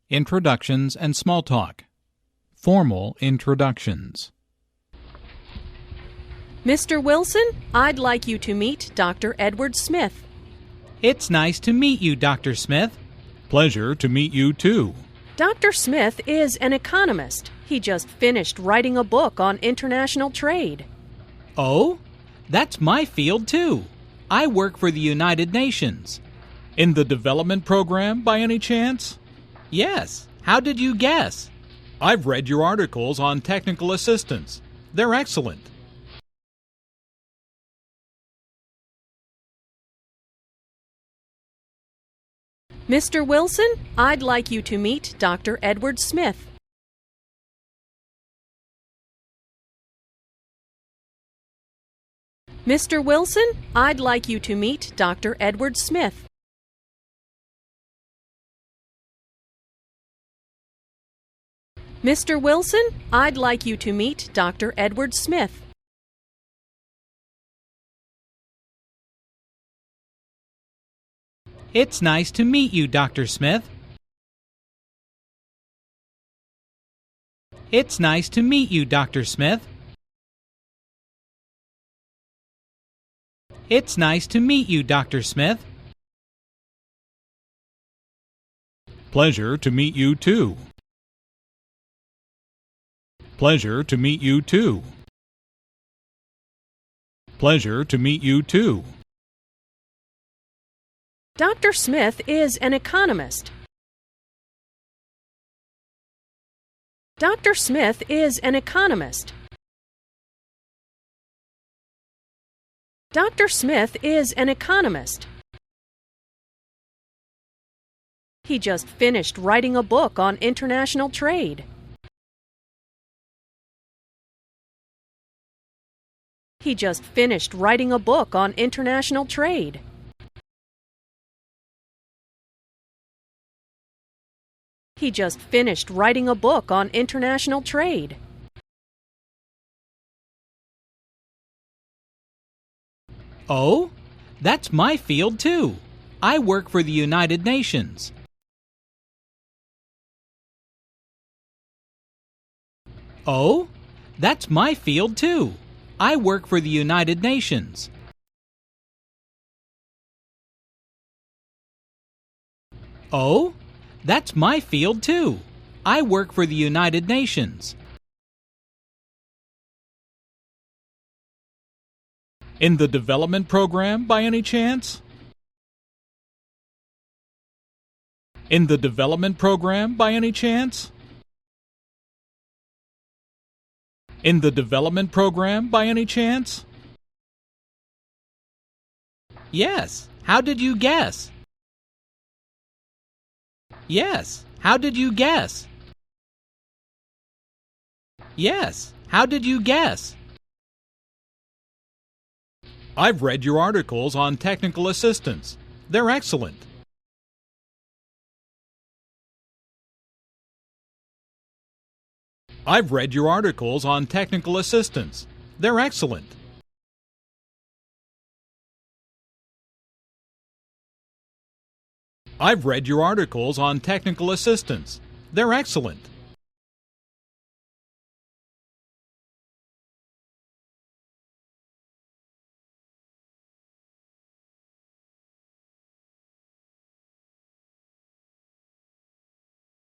Introductions and small talk. Formal introductions. Mr. Wilson, I'd like you to meet Dr. Edward Smith. It's nice to meet you, Dr. Smith. Pleasure to meet you too. Dr. Smith is an economist. He just finished writing a book on international trade. Oh? That's my field too. I work for the United Nations. In the development program by any chance? Yes. How did you guess? I've read your articles on technical assistance. They're excellent. Mr. Wilson, I'd like you to meet Dr. Edward Smith. Mr. Wilson, I'd like you to meet Dr. Edward Smith. Mr. Wilson, I'd like you to meet Dr. Edward Smith. It's nice to meet you, Dr. Smith. It's nice to meet you, Dr. Smith. It's nice to meet you, Dr. Smith. Pleasure to meet you too. Pleasure to meet you too. Pleasure to meet you too. Dr. Smith is an economist. Dr. Smith is an economist. Dr. Smith is an economist. He just finished writing a book on international trade. He just finished writing a book on international trade. He just finished writing a book on international trade. Oh? That's my field too. I work for the United Nations. Oh? That's my field too. I work for the United Nations. Oh? That's my field too. I work for the United Nations. In the development program by any chance? In the development program by any chance? In the development program by any chance? Yes. How did you guess? Yes. How did you guess? Yes. How did you guess? I've read your articles on technical assistance. They're excellent. I've read your articles on technical assistance. They're excellent. I've read your articles on technical assistance. They're excellent.